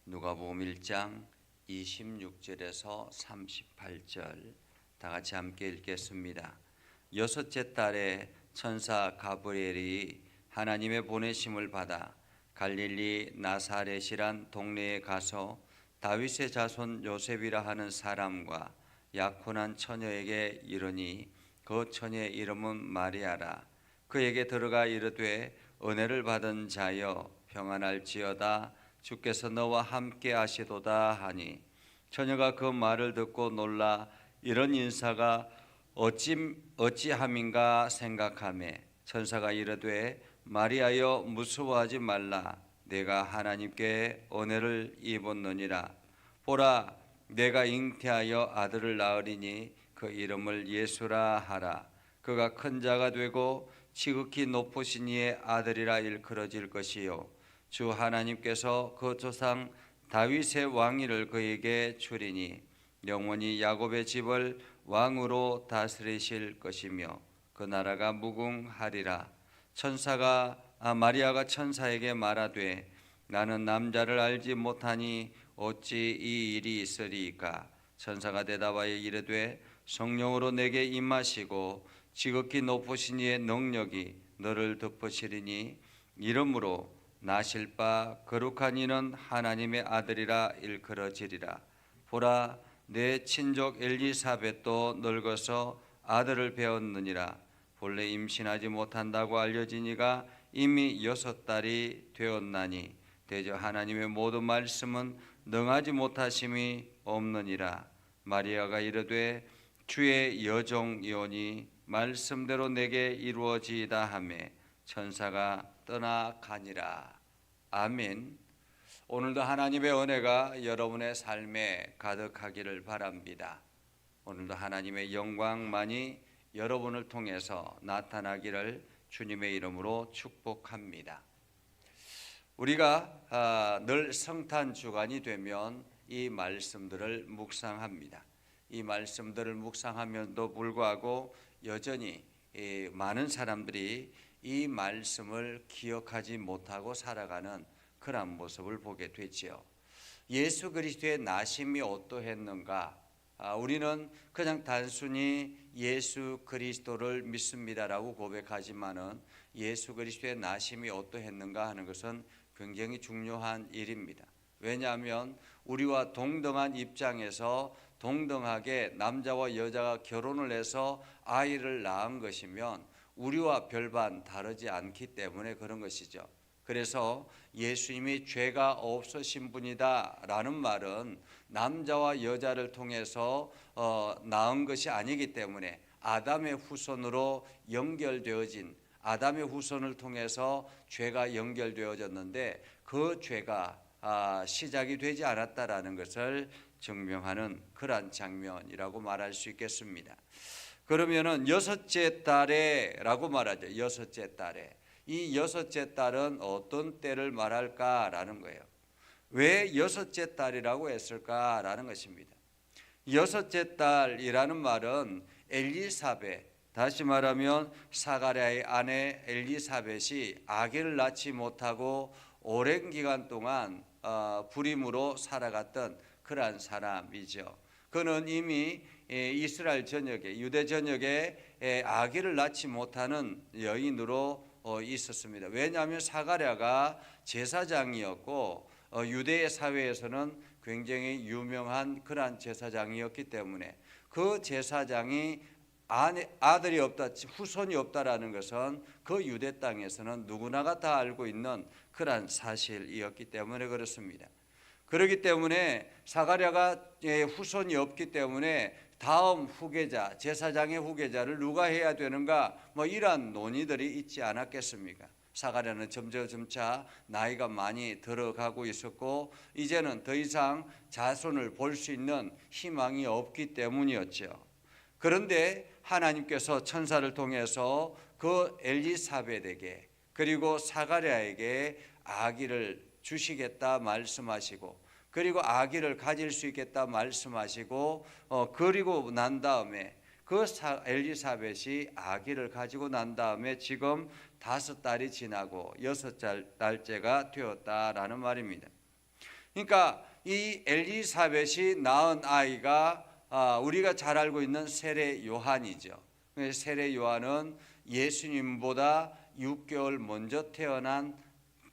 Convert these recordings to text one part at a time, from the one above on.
누가복음 1장 26절에서 38절 다 같이 함께 읽겠습니다. 여섯째 달에 천사 가브리엘이 하나님의 보내심을 받아 갈릴리 나사렛이란 동네에 가서 다윗의 자손 요셉이라 하는 사람과 약혼한 처녀에게 이르니 그 처녀의 이름은 마리아라. 그에게 들어가 이르되 은혜를 받은 자여 평안할지어다. 주께서 너와 함께 하시도다 하니 처녀가 그 말을 듣고 놀라 이런 인사가 어찌함인가 생각하매 천사가 이르되 마리아여 무서워하지 말라. 내가 하나님께 은혜를 입었느니라. 보라, 내가 잉태하여 아들을 낳으리니 그 이름을 예수라 하라. 그가 큰 자가 되고 지극히 높으신 이의 아들이라 일컬어질 것이요 주 하나님께서 그 조상 다윗의 왕위를 그에게 주리니 영원히 야곱의 집을 왕으로 다스리실 것이며 그 나라가 무궁하리라. 마리아가 천사에게 말하되 나는 남자를 알지 못하니 어찌 이 일이 있으리이까. 천사가 대답하여 이르되 성령으로 내게 임하시고 지극히 높으신 이의 능력이 너를 덮으시리니 이러므로 나실 바 거룩한 이는 하나님의 아들이라 일컬어지리라. 보라, 내 친족 엘리사벳도 늙어서 아들을 배었느니라. 본래 임신하지 못한다고 알려지니가 이미 6달이 되었나니 대저 하나님의 모든 말씀은 능하지 못하심이 없느니라. 마리아가 이르되 주의 여종이오니 말씀대로 내게 이루어지이다 하며 천사가 떠나가니라. 아멘. 오늘도 하나님의 은혜가 여러분의 삶에 가득하기를 바랍니다. 오늘도 하나님의 영광만이 여러분을 통해서 나타나기를 주님의 이름으로 축복합니다. 우리가 늘 성탄 주간이 되면 이 말씀들을 묵상합니다. 이 말씀들을 묵상하면도 불구하고 여전히 많은 사람들이 이 말씀을 기억하지 못하고 살아가는 그런 모습을 보게 되지요. 예수 그리스도의 나심이 어떠했는가? 우리는 그냥 단순히 예수 그리스도를 믿습니다라고 고백하지만은 예수 그리스도의 나심이 어떠했는가 하는 것은 굉장히 중요한 일입니다. 왜냐하면 우리와 동등한 입장에서 동등하게 남자와 여자가 결혼을 해서 아이를 낳은 것이면 우리와 별반 다르지 않기 때문에 그런 것이죠. 그래서 예수님이 죄가 없으신 분이다 라는 말은 남자와 여자를 통해서 낳은 것이 아니기 때문에 아담의 후손으로 연결되어진 아담의 후손을 통해서 죄가 연결되어졌는데 그 죄가 시작이 되지 않았다라는 것을 증명하는 그러한 장면이라고 말할 수 있겠습니다. 그러면은 여섯째 달에라고 말하죠. 여섯째 달에. 이 여섯째 달은 어떤 때를 말할까라는 거예요. 왜 여섯째 달이라고 했을까라는 것입니다. 여섯째 달이라는 말은 엘리사벳, 다시 말하면 사가랴의 아내 엘리사벳이 아기를 낳지 못하고 오랜 기간 동안 불임으로 살아갔던 그러한 사람이죠. 그는 이미 이스라엘 전역에 유대 전역에 아기를 낳지 못하는 여인으로 있었습니다. 왜냐하면 사가랴가 제사장이었고 유대의 사회에서는 굉장히 유명한 그러한 제사장이었기 때문에 그 제사장이 아들이 없다, 후손이 없다라는 것은 그 유대 땅에서는 누구나가 다 알고 있는 그러한 사실이었기 때문에 그렇습니다. 그렇기 때문에 사가랴가 후손이 없기 때문에 다음 후계자, 제사장의 후계자를 누가 해야 되는가, 이러한 논의들이 있지 않았겠습니까? 사가랴는 점차 나이가 많이 들어가고 있었고 이제는 더 이상 자손을 볼 수 있는 희망이 없기 때문이었죠. 그런데 하나님께서 천사를 통해서 그 엘리사벳에게 그리고 사가랴에게 아기를 주시겠다 말씀하시고 그리고 아기를 가질 수 있겠다 말씀하시고 그리고 난 다음에 그 엘리사벳이 아기를 가지고 난 다음에 지금 5달이 지나고 6달째가 되었다라는 말입니다. 그러니까 이 엘리사벳이 낳은 아이가 우리가 잘 알고 있는 세례 요한이죠. 세례 요한은 예수님보다 6개월 먼저 태어난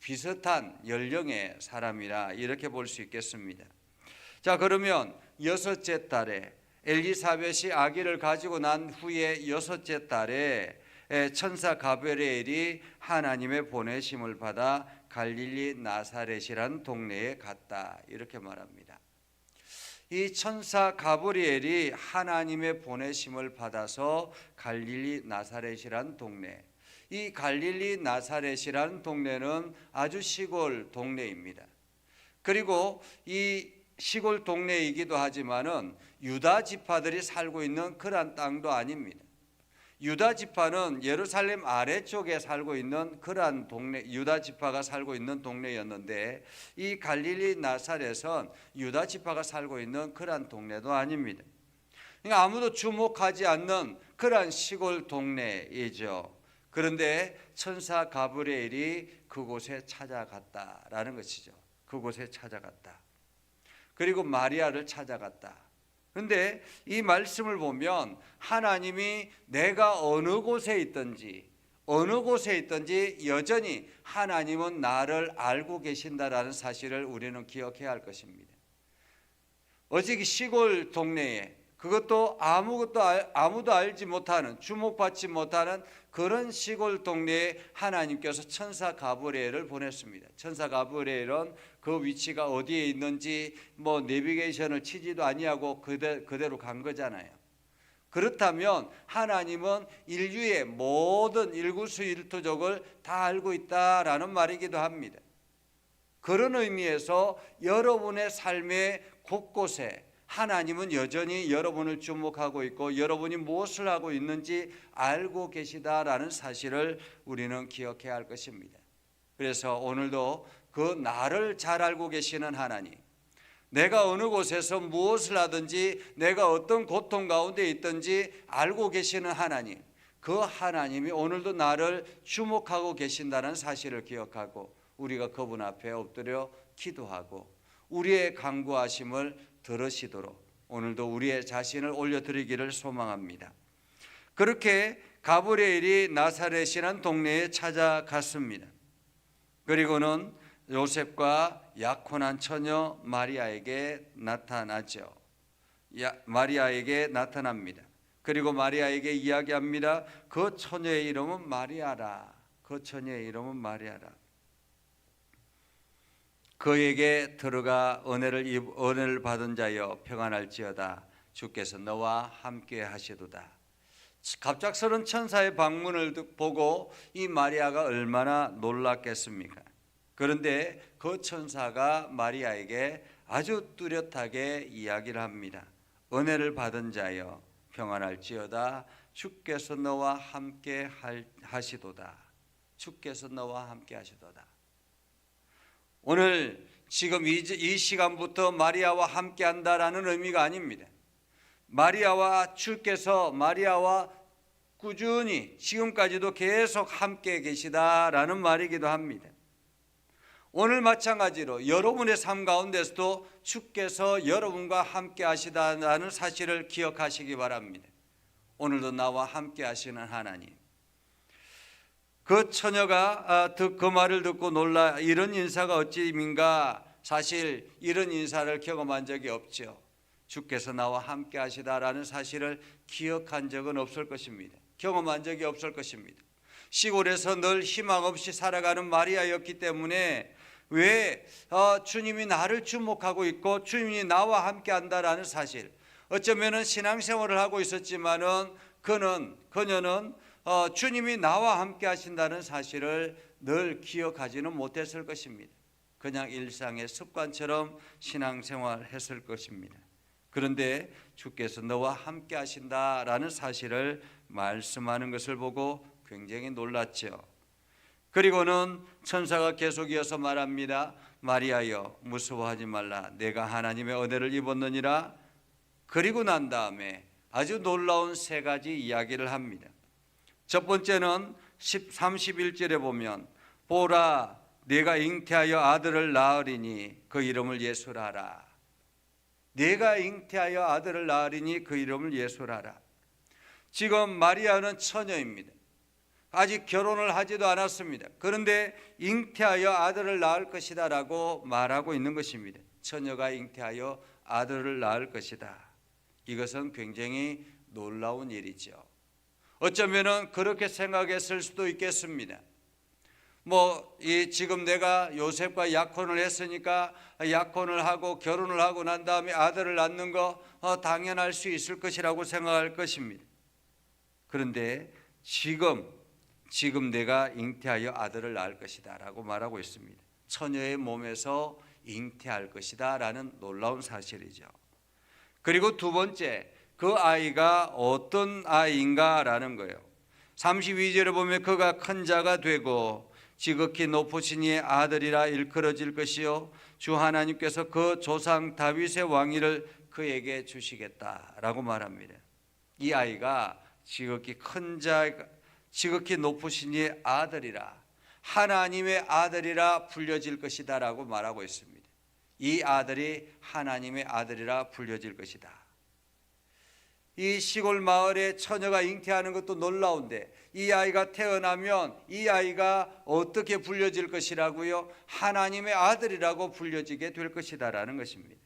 비슷한 연령의 사람이라 이렇게 볼 수 있겠습니다. 자, 그러면 여섯째 달에 엘리사벳이 아기를 가지고 난 후에 여섯째 달에 천사 가브리엘이 하나님의 보내심을 받아 갈릴리 나사렛이라는 동네에 갔다, 이렇게 말합니다. 이 천사 가브리엘이 하나님의 보내심을 받아서 갈릴리 나사렛이라는 동네, 이 갈릴리 나사렛이라는 동네는 아주 시골 동네입니다. 그리고 이 시골 동네이기도 하지만은 유다 지파들이 살고 있는 그런 땅도 아닙니다. 유다 지파는 예루살렘 아래쪽에 살고 있는 그러한 동네, 유다 지파가 살고 있는 동네였는데, 이 갈릴리 나사렛은 유다 지파가 살고 있는 그러한 동네도 아닙니다. 그러니까 아무도 주목하지 않는 그러한 시골 동네이죠. 그런데 천사 가브리엘이 그곳에 찾아갔다라는 것이죠. 그곳에 찾아갔다. 그리고 마리아를 찾아갔다. 그런데 이 말씀을 보면 하나님이 내가 어느 곳에 있든지 여전히 하나님은 나를 알고 계신다라는 사실을 우리는 기억해야 할 것입니다. 어제 시골 동네에, 그것도 아무도 알지 못하는, 주목받지 못하는 그런 시골 동네에 하나님께서 천사 가브리엘을 보냈습니다. 천사 가브리엘은 그 위치가 어디에 있는지 내비게이션을 치지도 아니하고 그대로 간 거잖아요. 그렇다면 하나님은 인류의 모든 일구수일투족을 다 알고 있다라는 말이기도 합니다. 그런 의미에서 여러분의 삶의 곳곳에 하나님은 여전히 여러분을 주목하고 있고 여러분이 무엇을 하고 있는지 알고 계시다라는 사실을 우리는 기억해야 할 것입니다. 그래서 오늘도 그 나를 잘 알고 계시는 하나님, 내가 어느 곳에서 무엇을 하든지 내가 어떤 고통 가운데 있든지 알고 계시는 하나님, 그 하나님이 오늘도 나를 주목하고 계신다는 사실을 기억하고 우리가 그분 앞에 엎드려 기도하고 우리의 간구하심을 들으시도록 오늘도 우리의 자신을 올려드리기를 소망합니다. 그렇게 가브리엘이 나사렛이라는 동네에 찾아갔습니다. 그리고는 요셉과 약혼한 처녀 마리아에게 나타나죠. 마리아에게 나타납니다. 그리고 마리아에게 이야기합니다. 그 처녀의 이름은 마리아라. 그 처녀의 이름은 마리아라. 그에게 들어가 은혜를 받은 자여 평안할지어다. 주께서 너와 함께 하시도다. 갑작스런 천사의 방문을 보고 이 마리아가 얼마나 놀랐겠습니까? 그런데 그 천사가 마리아에게 아주 뚜렷하게 이야기를 합니다. 은혜를 받은 자여 평안할지어다. 주께서 너와 함께 하시도다. 주께서 너와 함께 하시도다. 오늘 지금 이 시간부터 마리아와 함께 한다라는 의미가 아닙니다. 주께서 마리아와 꾸준히 지금까지도 계속 함께 계시다라는 말이기도 합니다. 오늘 마찬가지로 여러분의 삶 가운데서도 주께서 여러분과 함께 하시다는 사실을 기억하시기 바랍니다. 오늘도 나와 함께 하시는 하나님. 그 처녀가 그 말을 듣고 놀라 이런 인사가 어찌임인가. 사실 이런 인사를 경험한 적이 없죠. 주께서 나와 함께 하시다라는 사실을 기억한 적은 없을 것입니다. 경험한 적이 없을 것입니다. 시골에서 늘 희망 없이 살아가는 마리아였기 때문에 왜 주님이 나를 주목하고 있고 주님이 나와 함께 한다라는 사실, 어쩌면 신앙생활을 하고 있었지만은 그녀는 주님이 나와 함께 하신다는 사실을 늘 기억하지는 못했을 것입니다. 그냥 일상의 습관처럼 신앙생활을 했을 것입니다. 그런데 주께서 너와 함께 하신다라는 사실을 말씀하는 것을 보고 굉장히 놀랐죠. 그리고는 천사가 계속 이어서 말합니다. 마리아여 무서워하지 말라. 내가 하나님의 은혜를 입었느니라. 그리고 난 다음에 아주 놀라운 세 가지 이야기를 합니다. 첫 번째는 31절에 보면 보라 내가 잉태하여 아들을 낳으리니 그 이름을 예수라 하라. 내가 잉태하여 아들을 낳으리니 그 이름을 예수라 하라. 지금 마리아는 처녀입니다. 아직 결혼을 하지도 않았습니다. 그런데 잉태하여 아들을 낳을 것이다 라고 말하고 있는 것입니다. 처녀가 잉태하여 아들을 낳을 것이다. 이것은 굉장히 놀라운 일이죠. 어쩌면은 그렇게 생각했을 수도 있겠습니다. 지금 내가 요셉과 약혼을 했으니까 약혼을 하고 결혼을 하고 난 다음에 아들을 낳는 거 당연할 수 있을 것이라고 생각할 것입니다. 그런데 지금 내가 잉태하여 아들을 낳을 것이다 라고 말하고 있습니다. 처녀의 몸에서 잉태할 것이다 라는 놀라운 사실이죠. 그리고 두 번째, 그 아이가 어떤 아이인가 라는 거예요. 32절에 보면 그가 큰 자가 되고 지극히 높으신 이의 아들이라 일컬어질 것이요 주 하나님께서 그 조상 다윗의 왕위를 그에게 주시겠다라고 말합니다. 이 아이가 지극히 큰 자, 지극히 높으신 이의 아들이라, 하나님의 아들이라 불려질 것이다라고 말하고 있습니다. 이 아들이 하나님의 아들이라 불려질 것이다. 이 시골 마을에 처녀가 잉태하는 것도 놀라운데 이 아이가 태어나면 이 아이가 어떻게 불려질 것이라고요? 하나님의 아들이라고 불려지게 될 것이다라는 것입니다.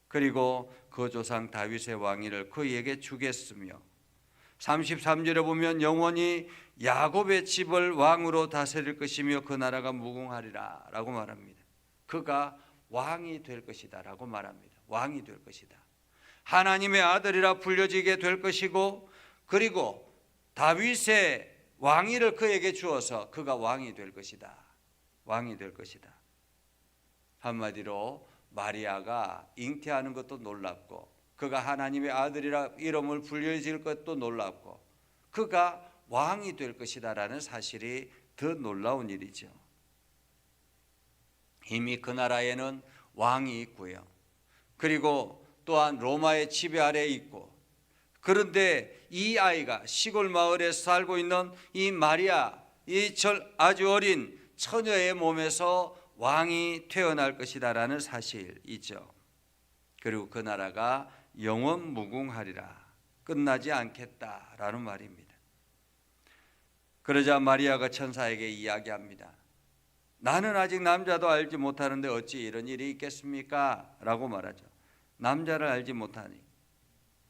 그리고 그 조상 다윗의 왕위를 그에게 주겠으며 33절에 보면 영원히 야곱의 집을 왕으로 다스릴 것이며 그 나라가 무궁하리라 라고 말합니다. 그가 왕이 될 것이다 라고 말합니다. 왕이 될 것이다. 하나님의 아들이라 불려지게 될 것이고, 그리고 다윗의 왕위를 그에게 주어서 그가 왕이 될 것이다. 왕이 될 것이다. 한마디로 마리아가 잉태하는 것도 놀랍고 그가 하나님의 아들이라 이름을 불려질 것도 놀랍고 그가 왕이 될 것이다 라는 사실이 더 놀라운 일이죠. 이미 그 나라에는 왕이 있고요. 그리고 또한 로마의 지배 아래에 있고, 그런데 이 아이가 시골 마을에 살고 있는 이 마리아, 이 아주 어린 처녀의 몸에서 왕이 태어날 것이다 라는 사실이죠. 그리고 그 나라가 영원 무궁하리라, 끝나지 않겠다라는 말입니다. 그러자 마리아가 천사에게 이야기합니다. 나는 아직 남자도 알지 못하는데 어찌 이런 일이 있겠습니까? 라고 말하죠. 남자를 알지 못하니,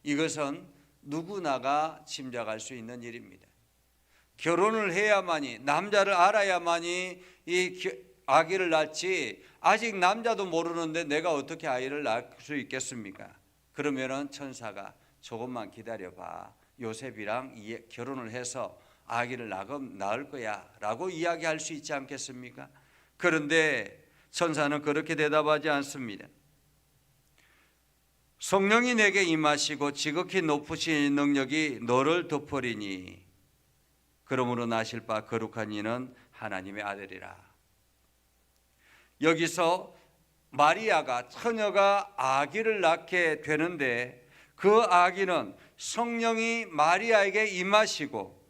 이것은 누구나가 짐작할 수 있는 일입니다. 결혼을 해야만이, 남자를 알아야만이 이 아기를 낳지, 아직 남자도 모르는데 내가 어떻게 아이를 낳을 수 있겠습니까? 그러면은 천사가 조금만 기다려봐, 요셉이랑 결혼을 해서 아기를 낳을 거야 라고 이야기할 수 있지 않겠습니까? 그런데 천사는 그렇게 대답하지 않습니다. 성령이 내게 임하시고 지극히 높으신 능력이 너를 덮으리니 그러므로 나실 바 거룩한 이는 하나님의 아들이라. 여기서 마리아가, 처녀가 아기를 낳게 되는데 그 아기는 성령이 마리아에게 임하시고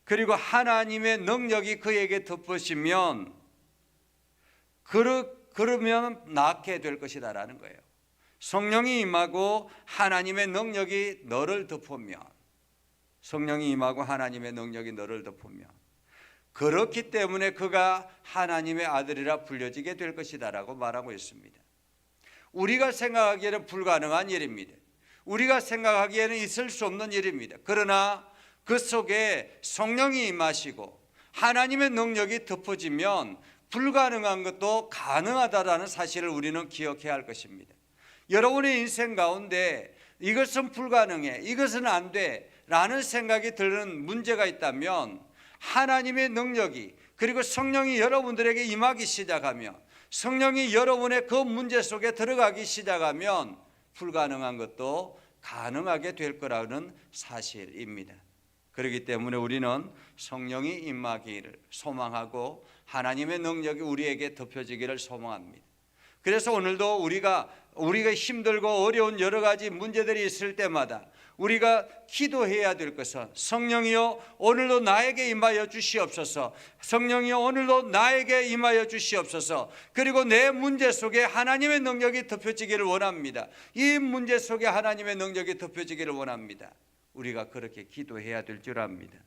그리고 하나님의 능력이 그에게 덮으시면 그러면 낳게 될 것이다 라는 거예요. 성령이 임하고 하나님의 능력이 너를 덮으면, 성령이 임하고 하나님의 능력이 너를 덮으면, 그렇기 때문에 그가 하나님의 아들이라 불려지게 될 것이다 라고 말하고 있습니다. 우리가 생각하기에는 불가능한 일입니다. 우리가 생각하기에는 있을 수 없는 일입니다. 그러나 그 속에 성령이 임하시고 하나님의 능력이 덮어지면 불가능한 것도 가능하다라는 사실을 우리는 기억해야 할 것입니다. 여러분의 인생 가운데 이것은 불가능해, 이것은 안 돼 라는 생각이 드는 문제가 있다면 하나님의 능력이, 그리고 성령이 여러분들에게 임하기 시작하면, 성령이 여러분의 그 문제 속에 들어가기 시작하면 불가능한 것도 가능하게 될 거라는 사실입니다. 그렇기 때문에 우리는 성령이 임하기를 소망하고 하나님의 능력이 우리에게 덮여지기를 소망합니다. 그래서 오늘도 우리가 힘들고 어려운 여러 가지 문제들이 있을 때마다 우리가 기도해야 될 것은 성령이여 오늘도 나에게 임하여 주시옵소서. 성령이여 오늘도 나에게 임하여 주시옵소서. 그리고 내 문제 속에 하나님의 능력이 덮여지기를 원합니다. 이 문제 속에 하나님의 능력이 덮여지기를 원합니다. 우리가 그렇게 기도해야 될 줄 압니다.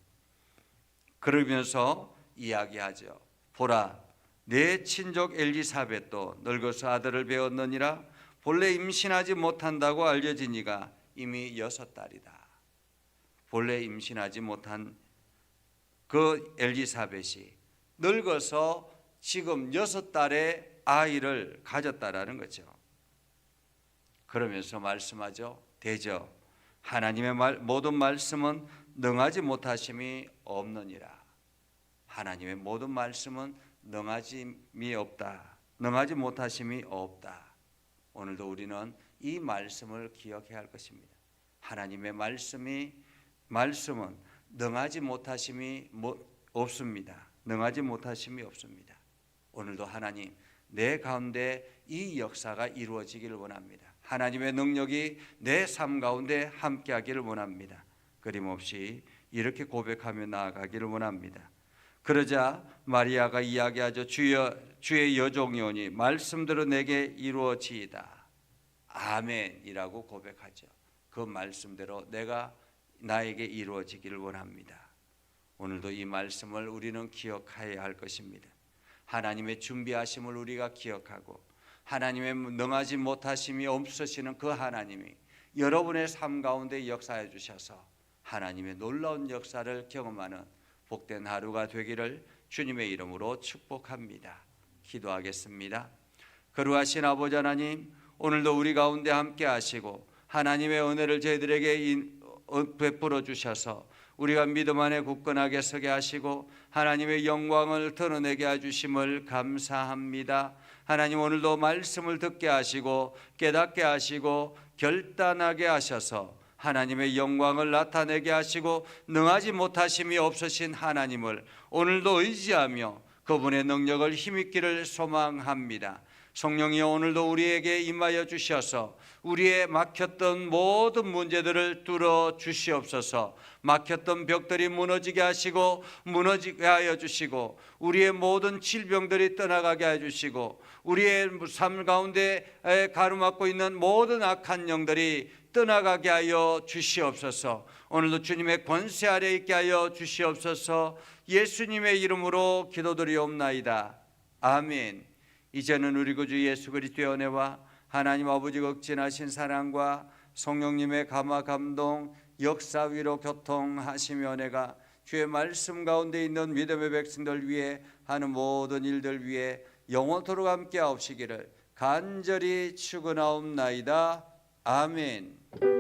그러면서 이야기하죠. 보라, 내 친족 엘리사벳도 늙어서 아들을 배웠느니라. 본래 임신하지 못한다고 알려진 이가 이미 6달이다. 본래 임신하지 못한 그 엘리사벳이 늙어서 지금 6달의 아이를 가졌다라는 거죠. 그러면서 말씀하죠. 대저 하나님의 모든 말씀은 능하지 못하심이 없느니라. 하나님의 모든 말씀은 능하심이 없다. 능하지 못하심이 없다. 오늘도 우리는 이 말씀을 기억해야 할 것입니다. 하나님의 말씀은 능하지 못하심이 없습니다. 능하지 못하심이 없습니다. 오늘도 하나님 내 가운데 이 역사가 이루어지기를 원합니다. 하나님의 능력이 내 삶 가운데 함께하기를 원합니다. 끊임없이 이렇게 고백하며 나아가기를 원합니다. 그러자 마리아가 이야기하죠. 주의 여종이오니 말씀대로 내게 이루어지이다. 아멘이라고 고백하죠. 그 말씀대로 나에게 이루어지기를 원합니다. 오늘도 이 말씀을 우리는 기억해야 할 것입니다. 하나님의 준비하심을 우리가 기억하고 하나님의 능하지 못하심이 없으시는 그 하나님이 여러분의 삶 가운데 역사해 주셔서 하나님의 놀라운 역사를 경험하는 복된 하루가 되기를 주님의 이름으로 축복합니다. 기도하겠습니다. 거룩하신 아버지 하나님, 오늘도 우리 가운데 함께 하시고 하나님의 은혜를 저희들에게 베풀어 주셔서 우리가 믿음 안에 굳건하게 서게 하시고 하나님의 영광을 드러내게 해주심을 감사합니다. 하나님 오늘도 말씀을 듣게 하시고 깨닫게 하시고 결단하게 하셔서 하나님의 영광을 나타내게 하시고 능하지 못하심이 없으신 하나님을 오늘도 의지하며 그분의 능력을 힘입기를 소망합니다. 성령이여 오늘도 우리에게 임하여 주셔서 우리의 막혔던 모든 문제들을 뚫어 주시옵소서. 막혔던 벽들이 무너지게 하시고 무너지게 하여 주시고 우리의 모든 질병들이 떠나가게 하여 주시고 우리의 삶 가운데 가로막고 있는 모든 악한 영들이 떠나가게 하여 주시옵소서. 오늘도 주님의 권세 아래 있게 하여 주시옵소서. 예수님의 이름으로 기도드리옵나이다. 아멘. 이제는 우리 구주 예수 그리스도의 은혜와 하나님 아버지 극진하신 사랑과 성령님의 감화 감동 역사 위로 교통하시며 은혜가 주의 말씀 가운데 있는 믿음의 백성들 위해 하는 모든 일들 위해 영원토록 함께 하옵시기를 간절히 축원하옵나이다. 아멘.